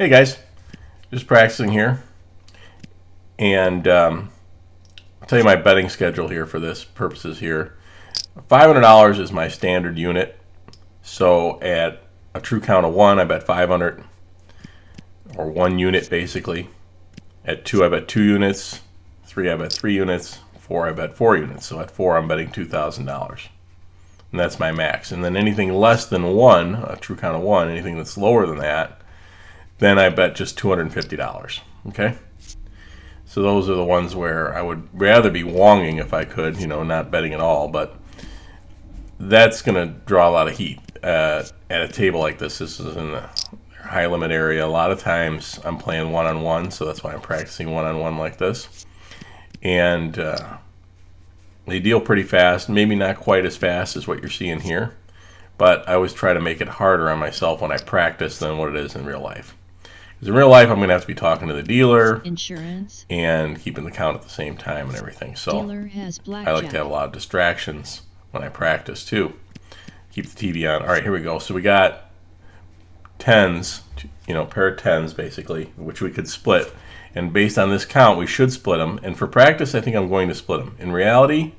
Hey guys, just practicing here, and I'll tell you my betting schedule here for this purposes here. $500 is my standard unit, so at a true count of 1 I bet 500, or 1 unit basically. At 2 I bet 2 units, 3 I bet 3 units, 4 I bet 4 units. So at 4 I'm betting $2,000, and that's my max. And then anything less than 1, a true count of 1, anything that's lower than that, then I bet just $250, okay? So those are the ones where I would rather be wonging if I could, not betting at all, but that's going to draw a lot of heat. At a table like this is in the high limit area. A lot of times I'm playing one-on-one, so that's why I'm practicing one-on-one like this. And they deal pretty fast, maybe not quite as fast as what you're seeing here, but I always try to make it harder on myself when I practice than what it is in real life. Because in real life, I'm going to have to be talking to the dealer, insurance, and keeping the count at the same time and everything. So dealer has Blackjack. I like to have a lot of distractions when I practice too. Keep the TV on. All right, here we go. So we got tens, pair of tens basically, which we could split. And based on this count, we should split them. And for practice, I think I'm going to split them. In reality,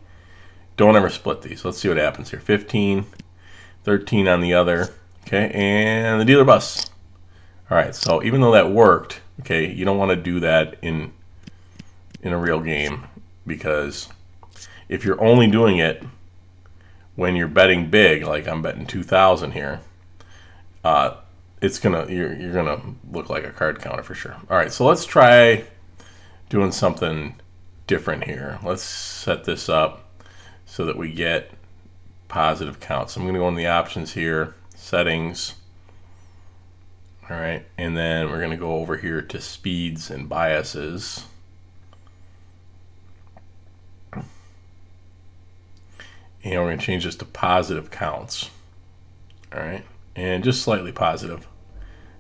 don't ever split these. Let's see what happens here. 15, 13 on the other. Okay, and the dealer busts. All right, so even though that worked, okay, you don't want to do that in a real game, because if you're only doing it when you're betting big, like I'm betting 2,000 here, you're gonna look like a card counter for sure. All right, so let's try doing something different here. Let's set this up so that we get positive counts. I'm gonna go in the options here, settings. All right, and then we're going to go over here to speeds and biases. And we're going to change this to positive counts. All right, and just slightly positive.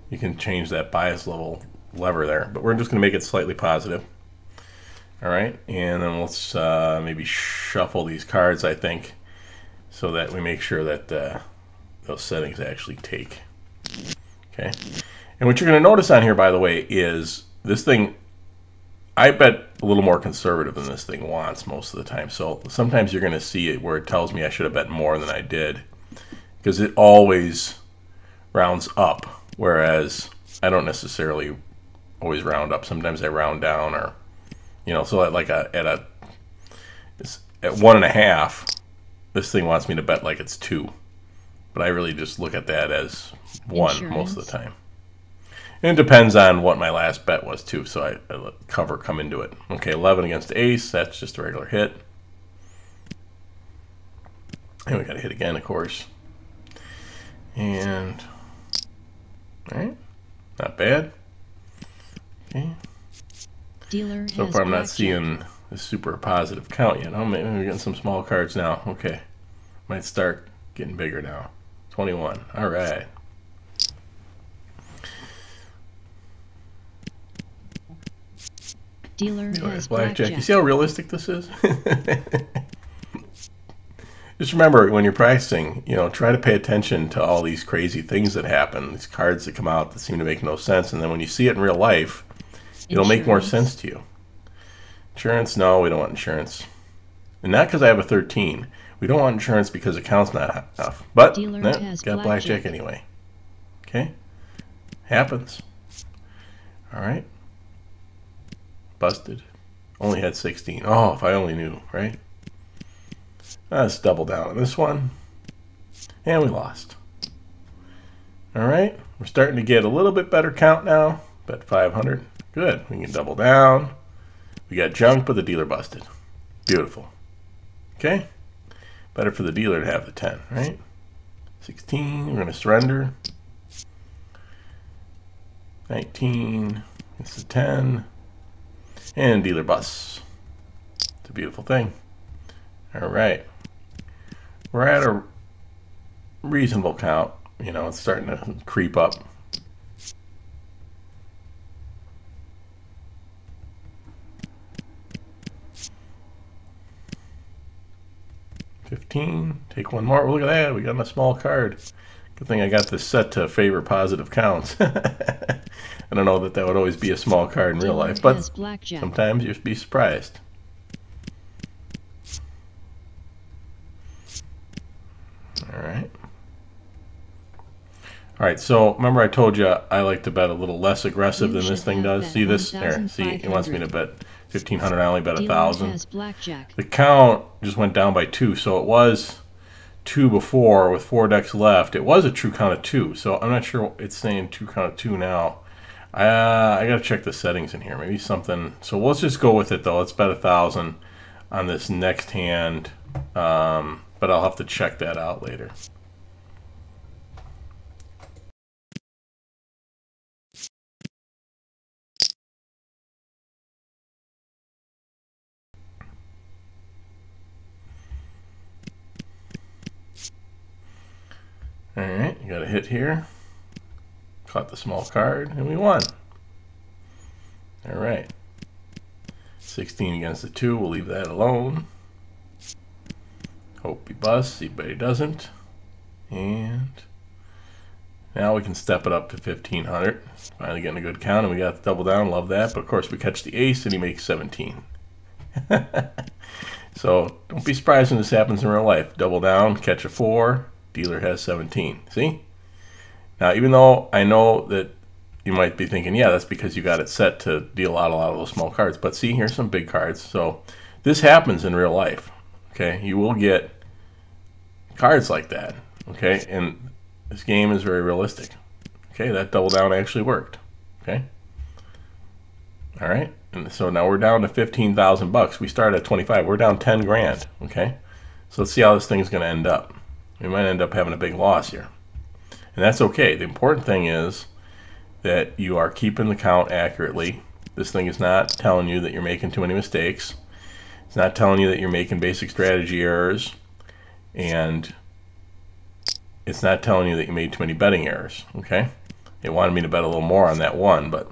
You can change that bias lever there, but we're just going to make it slightly positive. All right, and then let's maybe shuffle these cards, I think, so that we make sure that those settings actually take. Okay, and what you're going to notice on here, by the way, is this thing, I bet a little more conservative than this thing wants most of the time. So sometimes you're going to see it where it tells me I should have bet more than I did, because it always rounds up, whereas I don't necessarily always round up. Sometimes I round down, or so at at 1.5, this thing wants me to bet like it's 2. But I really just look at that as 1 insurance. Most of the time. And it depends on what my last bet was too, so I let cover come into it. Okay, 11 against ace, that's just a regular hit. And we got to hit again, of course. And, all right, not bad. Okay. Dealer So has far I'm not Blackjack. seeing a super positive count yet. Oh, maybe we're getting some small cards now. Okay, might start getting bigger now. 21. All right. Dealer has Blackjack. You see how realistic this is? Just remember, when you're practicing, try to pay attention to all these crazy things that happen, these cards that come out that seem to make no sense, and then when you see it in real life, it'll make more sense to you. Insurance? No, we don't want insurance. And not because I have a 13. We don't want insurance because the count's not enough. But, got Blackjack anyway. Okay? Happens. All right. Busted. Only had 16. Oh, if I only knew, right? Let's double down on this one. And we lost. All right. We're starting to get a little bit better count now. Bet 500. Good. We can double down. We got junk, but the dealer busted. Beautiful. Okay. Better for the dealer to have the 10, right? 16. We're going to surrender. 19. It's the 10. And dealer busts. It's a beautiful thing. All right. We're at a reasonable count. It's starting to creep up. 15. Take one more. Look at that. We got a small card. Good thing I got this set to favor positive counts. I don't know that that would always be a small card in real Dealer life, but has blackjack. sometimes you'll be surprised. Alright. Alright, so remember I told you I like to bet a little less aggressive than this thing does? See this? There, see, it wants me to bet 1,500, I only bet 1,000. The count just went down by 2, so it was 2 before with 4 decks left. It was a true count of 2, so I'm not sure it's saying true count of 2 now. I gotta check the settings in here, maybe something. So let's just go with it though. Let's bet 1,000 on this next hand, but I'll have to check that out later. Alright, you got a hit here. Caught the small card, and we won. Alright. 16 against the 2, we'll leave that alone. Hope he busts, see but he doesn't. And now we can step it up to 1,500. Finally getting a good count, and we got the double down, love that. But of course we catch the ace, and he makes 17. So don't be surprised when this happens in real life. Double down, catch a 4, dealer has 17. See? Now, even though I know that you might be thinking, yeah, that's because you got it set to deal out a lot of those small cards. But see, here's some big cards. So this happens in real life. Okay, you will get cards like that. Okay, and this game is very realistic. Okay, that double down actually worked. Okay. All right, and so now we're down to 15,000 bucks. We started at 25. We're down 10 grand. Okay, so let's see how this thing's going to end up. We might end up having a big loss here. And that's okay. The important thing is that you are keeping the count accurately. This thing is not telling you that you're making too many mistakes. It's not telling you that you're making basic strategy errors. And it's not telling you that you made too many betting errors. Okay? It wanted me to bet a little more on that one, but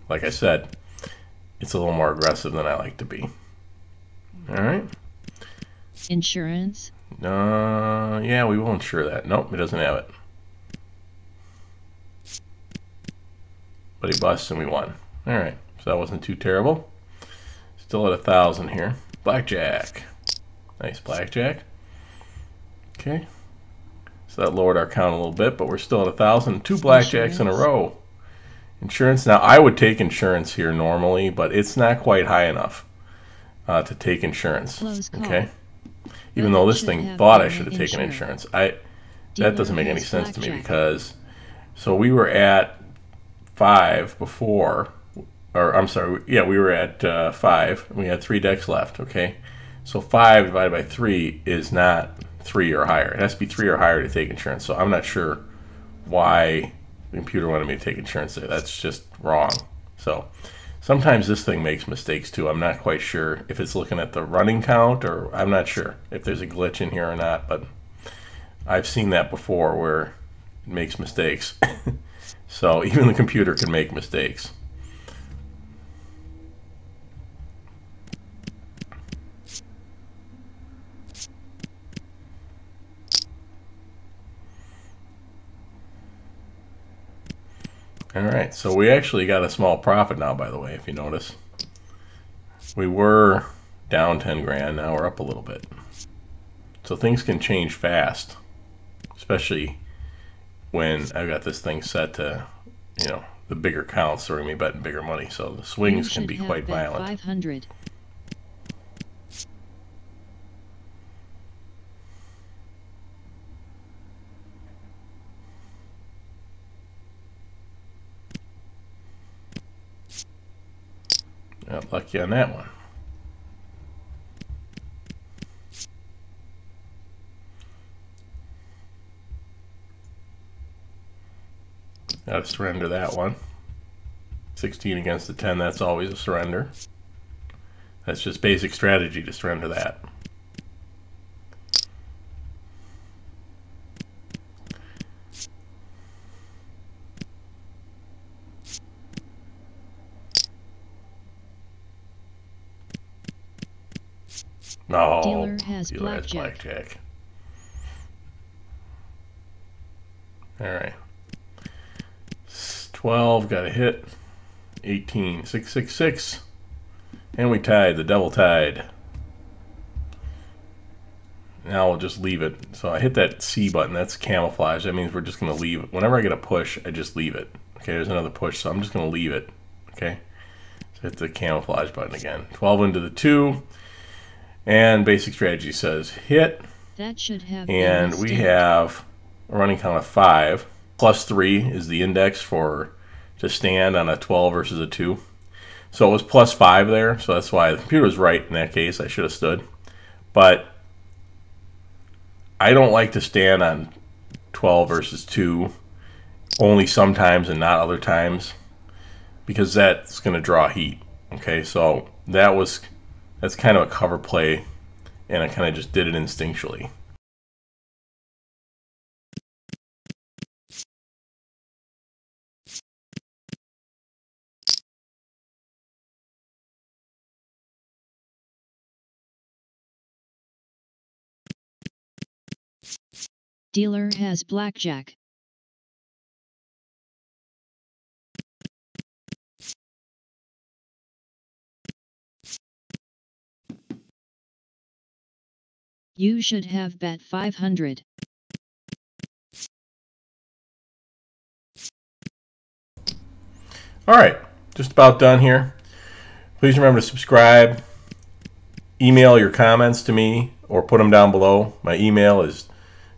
like I said, it's a little more aggressive than I like to be. All right? Insurance? Yeah, we will insure that. Nope, it doesn't have it. But he busts and we won. All right, so that wasn't too terrible. Still at 1,000 here. Blackjack. Nice blackjack. Okay. So that lowered our count a little bit, but we're still at 1,000. 2 blackjacks in a row. Insurance. Now, I would take insurance here normally, but it's not quite high enough to take insurance. Okay. Even though this thing thought I should have taken insurance. That doesn't make any sense to me because, so we were at 5 before, or I'm sorry, yeah, we were at 5. And we had 3 decks left, okay? So 5 divided by 3 is not 3 or higher. It has to be 3 or higher to take insurance. So I'm not sure why the computer wanted me to take insurance there. That's just wrong. So sometimes this thing makes mistakes too. I'm not quite sure if it's looking at the running count, or I'm not sure if there's a glitch in here or not, but I've seen that before where it makes mistakes. So even the computer can make mistakes. All right, so we actually got a small profit now, by the way, if you notice. We were down 10 grand, now we're up a little bit. So things can change fast, especially when I've got this thing set to, you know, the bigger counts, so we're going to be betting bigger money. So the swings can be quite violent. 500. Got lucky on that one. Got to surrender that one. 16 against the 10, that's always a surrender. That's just basic strategy to surrender that. No, Dealer has blackjack. All right. 12, got a hit. 18, 666. And we tied, the devil tied. Now we'll just leave it. So I hit that C button, that's camouflage. That means we're just going to leave it. Whenever I get a push, I just leave it. Okay, there's another push, so I'm just going to leave it. Okay, so hit the camouflage button again. 12 into the 2. And basic strategy says hit. That should have and been we have a running count of 5. +3 is the index for to stand on a 12 versus a 2. So it was +5 there, so that's why the computer was right in that case. I should have stood. But I don't like to stand on 12 versus 2 only sometimes and not other times, because that's going to draw heat. Okay, so that's kind of a cover play, and I kind of just did it instinctually. Dealer has blackjack. You should have bet 500. Alright, just about done here. Please remember to subscribe. Email your comments to me or put them down below. My email is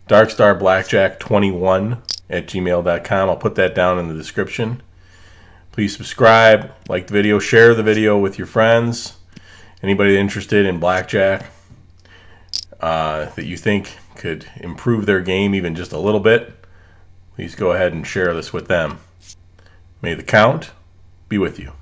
darkstarblackjack21@gmail.com. I'll put that down in the description. Please subscribe, like the video, share the video with your friends. Anybody interested in blackjack that you think could improve their game even just a little bit, please go ahead and share this with them. May the count be with you.